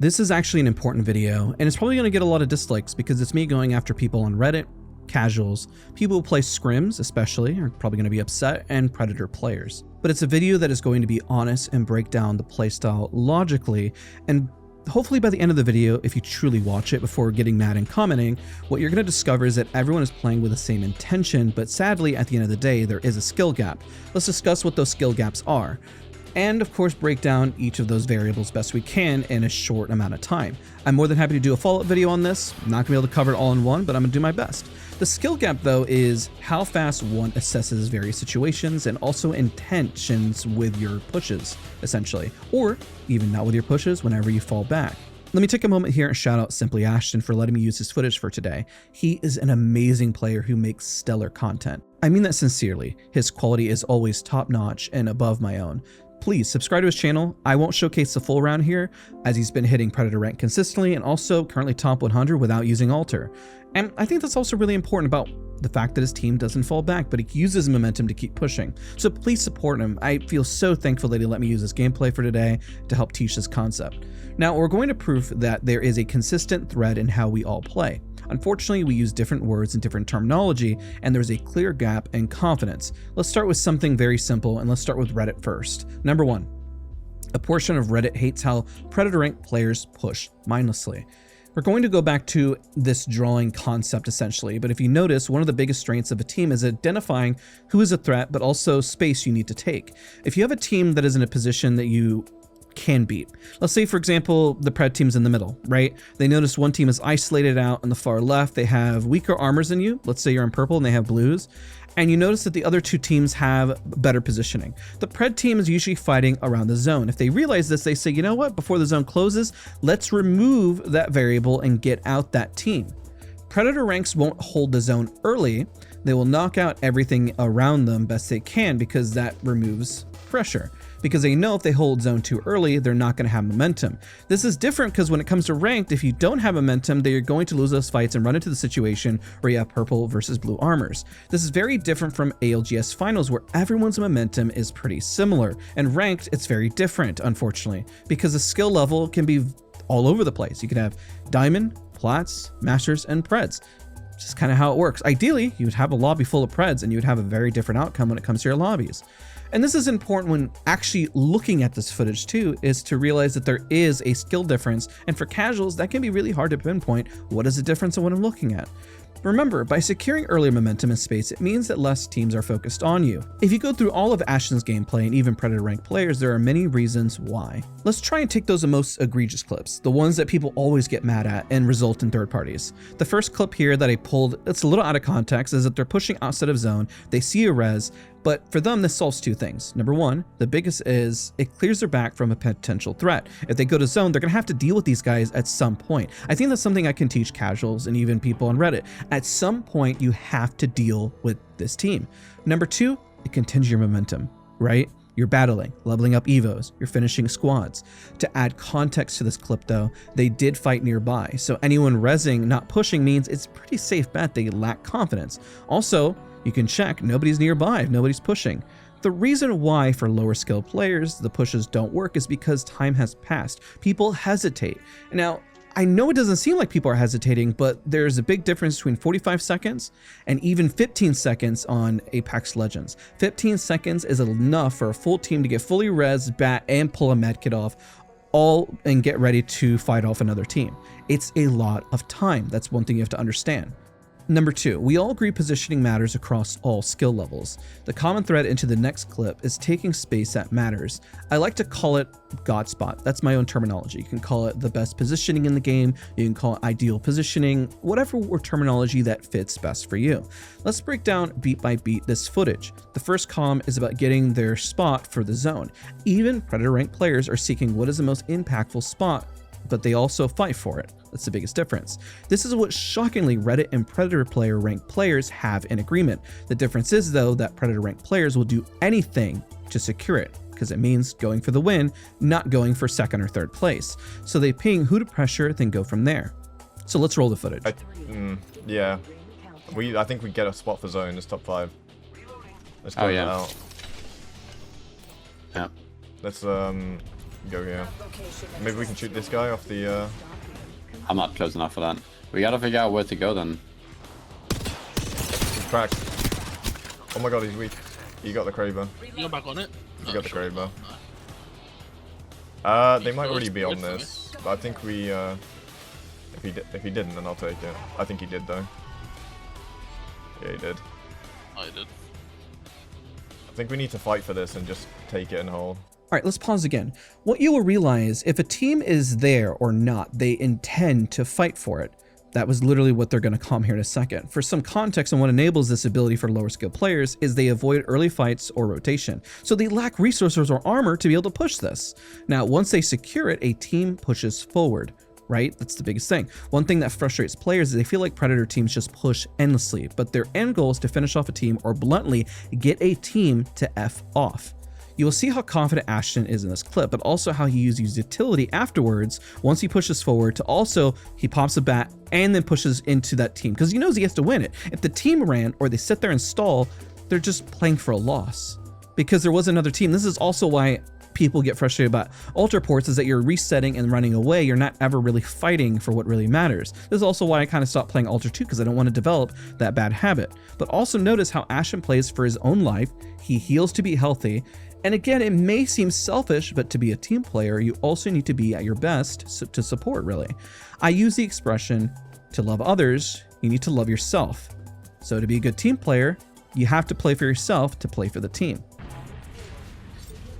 This is actually an important video, and it's probably going to get a lot of dislikes because it's me going after people on Reddit, casuals, people who play scrims especially are probably going to be upset, and predator players. But it's a video that is going to be honest and break down the playstyle logically, and hopefully by the end of the video, if you truly watch it before getting mad and commenting, what you're going to discover is that everyone is playing with the same intention, but sadly at the end of the day there is a skill gap. Let's discuss what those skill gaps are, and of course break down each of those variables best we can in a short amount of time. I'm more than happy to do a follow-up video on this. I'm not gonna be able to cover it all in one, but I'm gonna do my best. The skill gap though is how fast one assesses various situations and also intentions with your pushes, essentially, or even not with your pushes whenever you fall back. Let me take a moment here and shout out Simply Ashton for letting me use his footage for today. He is an amazing player who makes stellar content. I mean that sincerely. His quality is always top-notch and above my own. Please subscribe to his channel. I won't showcase the full round here as he's been hitting Predator rank consistently and also currently top 100 without using alter. And I think that's also really important about the fact that his team doesn't fall back, but he uses momentum to keep pushing. So please support him. I feel so thankful that he let me use his gameplay for today to help teach this concept. Now we're going to prove that there is a consistent thread in how we all play. Unfortunately, we use different words and different terminology, and there's a clear gap in confidence. Let's start with something very simple, and let's start with Reddit first. Number one, a portion of Reddit hates how Predator rank players push mindlessly. We're going to go back to this drawing concept essentially, but if you notice, one of the biggest strengths of a team is identifying who is a threat, but also space you need to take. If you have a team that is in a position that you can beat. Let's say, for example, the Pred team's in the middle, right? They notice one team is isolated out on the far left. They have weaker armors than you. Let's say you're in purple and they have blues. And you notice that the other two teams have better positioning. The Pred team is usually fighting around the zone. If they realize this, they say, you know what, before the zone closes, let's remove that variable and get out that team. Predator ranks won't hold the zone early. They will knock out everything around them best they can because that removes pressure. Because they know if they hold zone too early, they're not going to have momentum. This is different because when it comes to ranked, if you don't have momentum, then you're going to lose those fights and run into the situation where you have purple versus blue armors. This is very different from ALGS finals where everyone's momentum is pretty similar. And ranked, it's very different, unfortunately, because the skill level can be all over the place. You can have diamond, plats, masters, and preds. Just kind of how it works. Ideally, you would have a lobby full of preds and you would have a very different outcome when it comes to your lobbies. And this is important when actually looking at this footage too, is to realize that there is a skill difference. And for casuals, that can be really hard to pinpoint what is the difference in what I'm looking at. Remember, by securing earlier momentum and space, it means that less teams are focused on you. If you go through all of Ashton's gameplay and even Predator rank players, there are many reasons why. Let's try and take those most egregious clips, the ones that people always get mad at and result in third parties. The first clip here that I pulled, it's a little out of context, is that they're pushing outside of zone, they see a res, but for them, this solves two things. Number one, the biggest is it clears their back from a potential threat. If they go to zone, they're gonna have to deal with these guys at some point. I think that's something I can teach casuals and even people on Reddit. At some point, you have to deal with this team. Number two, it continues your momentum, right? You're battling, leveling up evos, you're finishing squads. To add context to this clip though, they did fight nearby. So anyone rezzing, not pushing means it's a pretty safe bet they lack confidence. Also, you can check nobody's nearby if nobody's pushing. The reason why for lower skill players the pushes don't work is because time has passed. People hesitate. Now, I know it doesn't seem like people are hesitating, but there's a big difference between 45 seconds and even 15 seconds on Apex Legends. 15 seconds is enough for a full team to get fully res, bat, and pull a medkit off, all and get ready to fight off another team. It's a lot of time. That's one thing you have to understand. Number two, we all agree positioning matters across all skill levels. The common thread into the next clip is taking space that matters. I like to call it God spot. That's my own terminology. You can call it the best positioning in the game. You can call it ideal positioning, whatever terminology that fits best for you. Let's break down beat by beat this footage. The first column is about getting their spot for the zone. Even Predator rank players are seeking what is the most impactful spot, but they also fight for it. That's the biggest difference. This is what shockingly Reddit and Predator player ranked players have in agreement. The difference is though that Predator ranked players will do anything to secure it because it means going for the win, not going for second or third place. So they ping who to pressure, then go from there. So let's roll the footage. Yeah, I think we get a spot for zone. It's top 5. Let's go out. Yeah. Let's Go here. Maybe we can shoot this guy off the... I'm not close enough for that. We gotta figure out where to go then. He's cracked. Oh my god, he's weak. He got the Kraber. You're back on it? He got the sure. Kraber. They might already be on this, but I think we... if he didn't, then I'll take it. I think he did though. Yeah, he did. I did. I think we need to fight for this and just take it and hold. All right, let's pause again. What you will realize, if a team is there or not, they intend to fight for it. That was literally what they're going to come here in a second. For some context on what enables this ability for lower skill players is they avoid early fights or rotation. So they lack resources or armor to be able to push this. Now, once they secure it, a team pushes forward, right? That's the biggest thing. One thing that frustrates players is they feel like Predator teams just push endlessly, but their end goal is to finish off a team or bluntly get a team to F off. You will see how confident Ashton is in this clip, but also how he uses utility afterwards once he pushes forward to also, he pops a bat and then pushes into that team because he knows he has to win it. If the team ran or they sit there and stall, they're just playing for a loss because there was another team. This is also why people get frustrated about ultra ports is that you're resetting and running away. You're not ever really fighting for what really matters. This is also why I kind of stopped playing ultra 2 because I don't want to develop that bad habit. But also notice how Ashton plays for his own life. He heals to be healthy. And again, it may seem selfish, but to be a team player, you also need to be at your best to support, really. I use the expression, to love others, you need to love yourself. So to be a good team player, you have to play for yourself to play for the team.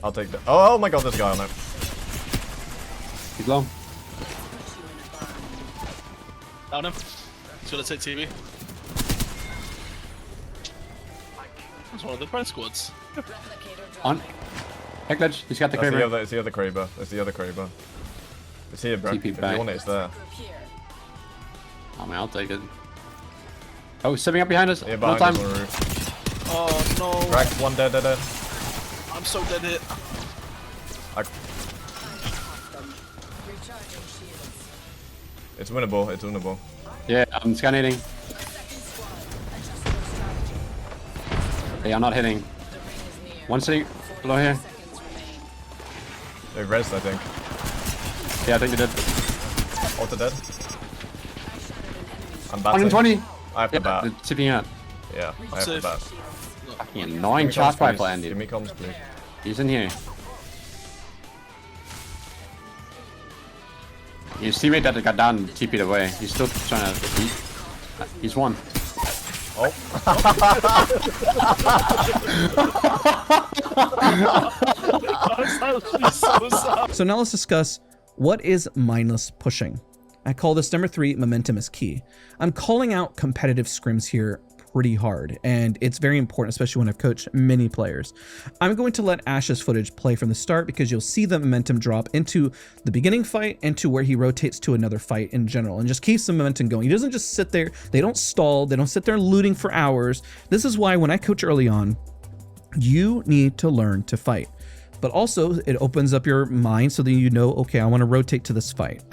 I'll take that. Oh my god, there's a guy on it. He's low. Down him. He's gonna take TV. That's one of the Brent squads. On. Heck ledge. He's got the That's Kraber. it's the other Kraber. That's the other Kraber. It's here, bro. TP If back. you want it, it's there. Oh man, I'll take it. Oh, sitting up behind us. Yeah, One behind time. us on the roof. Oh no. Cracked, one dead. I'm so dead hit. It's winnable, it's winnable. Yeah, I'm scanning. They are not hitting. One sitting below here. They rezzed, I think. Yeah, I think they did. Ultra dead. I'm batting. 120. I have to Yeah, bat. they're tipping out. Yeah, I have to Safe. bat. Fucking annoying Give me charge comms, rifle, please. Andy. Give me comms, please. He's in here. His teammate that got down TP'd away. He's still trying to. He's won. Oh. So now let's discuss what is mindless pushing. I call this number 3, momentum is key. I'm calling out competitive scrims here pretty hard, and it's very important, especially when I've coached many players. I'm going to let Ash's footage play from the start because you'll see the momentum drop into the beginning fight and to where he rotates to another fight in general and just keeps the momentum going. He doesn't just sit there, they don't stall, they don't sit there looting for hours. This is why when I coach early on, you need to learn to fight. But also it opens up your mind so that you know, okay, I want to rotate to this fight.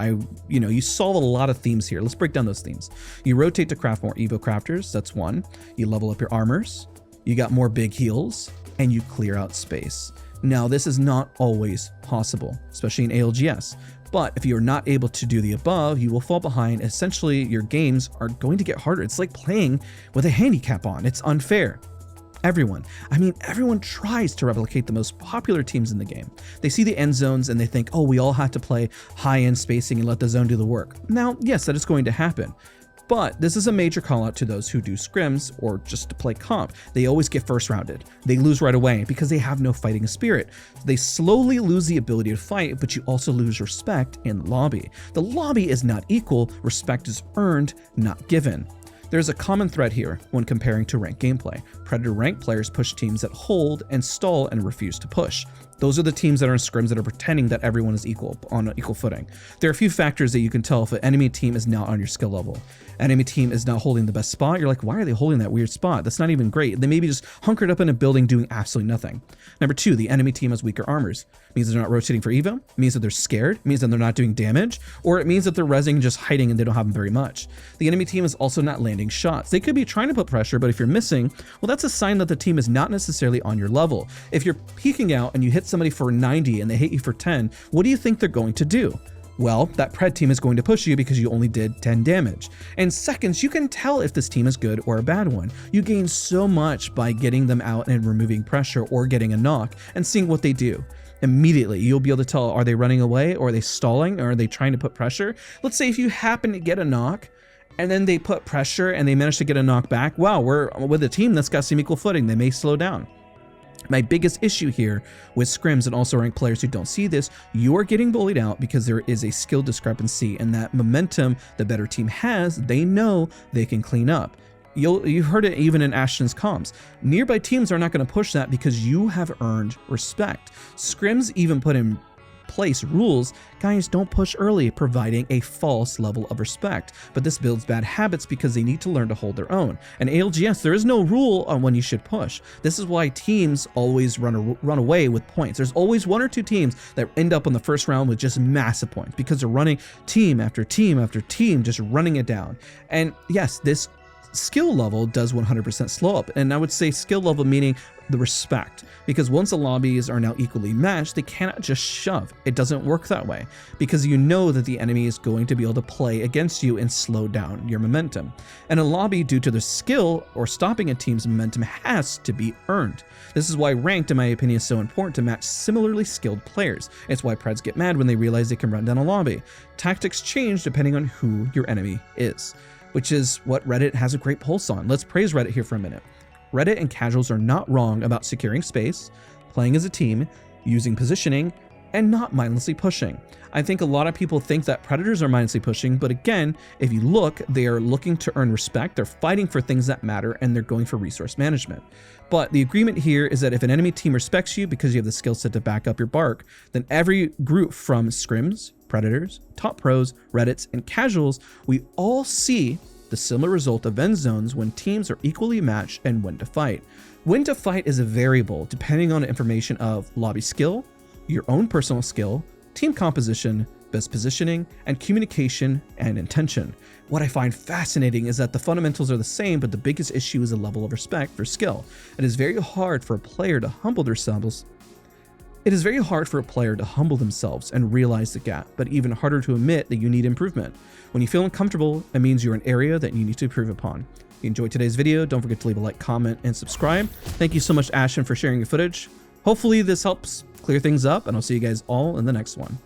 You solve a lot of themes here. Let's break down those themes. You rotate to craft more Evo crafters. That's one. You level up your armors. You got more big heals and you clear out space. Now, this is not always possible, especially in ALGS. But if you're not able to do the above, you will fall behind. Essentially, your games are going to get harder. It's like playing with a handicap on. It's unfair. Everyone tries to replicate the most popular teams in the game. They see the end zones and they think, oh, we all have to play high-end spacing and let the zone do the work. Now, yes, that is going to happen. But this is a major call out to those who do scrims or just to play comp. They always get first rounded. They lose right away because they have no fighting spirit. They slowly lose the ability to fight, but you also lose respect in the lobby. The lobby is not equal. Respect is earned, not given. There's a common thread here when comparing to ranked gameplay. Predator ranked players push teams that hold and stall and refuse to push. Those are the teams that are in scrims that are pretending that everyone is equal on an equal footing. There are a few factors that you can tell if an enemy team is not on your skill level. Enemy team is not holding the best spot. You're like, why are they holding that weird spot? That's not even great. They may be just hunkered up in a building doing absolutely nothing. Number 2, the enemy team has weaker armors. It means they're not rotating for Evo. It means that they're scared. It means that they're not doing damage. Or it means that they're rezzing just hiding and they don't have them very much. The enemy team is also not landing shots. They could be trying to put pressure, but if you're missing, well, that's a sign that the team is not necessarily on your level. If you're peeking out and you hit hit somebody for 90 and they hit you for 10, what do you think they're going to do? Well, that pred team is going to push you because you only did 10 damage. In seconds, you can tell if this team is good or a bad one. You gain so much by getting them out and removing pressure or getting a knock and seeing what they do. Immediately, you'll be able to tell, are they running away, or are they stalling, or are they trying to put pressure? Let's say if you happen to get a knock, and then they put pressure and they manage to get a knock back, wow, we're with a team that's got some equal footing, they may slow down. My biggest issue here with scrims and also ranked players who don't see this, you're getting bullied out because there is a skill discrepancy, and that momentum the better team has, they know they can clean up. You've heard it even in Ashton's comms. Nearby teams are not going to push that because you have earned respect. Scrims even put in place rules, guys, don't push early, providing a false level of respect. But this builds bad habits because they need to learn to hold their own. And ALGS, there is no rule on when you should push. This is why teams always run away with points. There's always one or two teams that end up on the first round with just massive points because they're running team after team after team, just running it down. And yes, this skill level does 100% slow up, and I would say skill level meaning the respect, because once the lobbies are now equally matched, they cannot just shove. It doesn't work that way because you know that the enemy is going to be able to play against you and slow down your momentum. And a lobby, due to the skill or stopping a team's momentum, has to be earned. This is why ranked, in my opinion, is so important to match similarly skilled players. It's why preds get mad when they realize they can run down a lobby. Tactics change depending on who your enemy is, which is what Reddit has a great pulse on. Let's praise Reddit here for a minute. Reddit and casuals are not wrong about securing space, playing as a team, using positioning, and not mindlessly pushing. I think a lot of people think that predators are mindlessly pushing, but again, if you look, they are looking to earn respect, they're fighting for things that matter, and they're going for resource management. But the agreement here is that if an enemy team respects you because you have the skill set to back up your bark, then every group from scrims, predators, top pros, Reddits, and casuals, we all see the similar result of end zones when teams are equally matched and when to fight. When to fight is a variable depending on information of lobby skill, your own personal skill, team composition, best positioning, and communication and intention. What I find fascinating is that the fundamentals are the same, but the biggest issue is a level of respect for skill. It is very hard for a player to humble themselves. It is very hard for a player to humble themselves and realize the gap, but even harder to admit that you need improvement. When you feel uncomfortable, it means you're in an area that you need to improve upon. If you enjoyed today's video, don't forget to leave a like, comment, and subscribe. Thank you so much, Ashton, for sharing your footage. Hopefully this helps clear things up, and I'll see you guys all in the next one.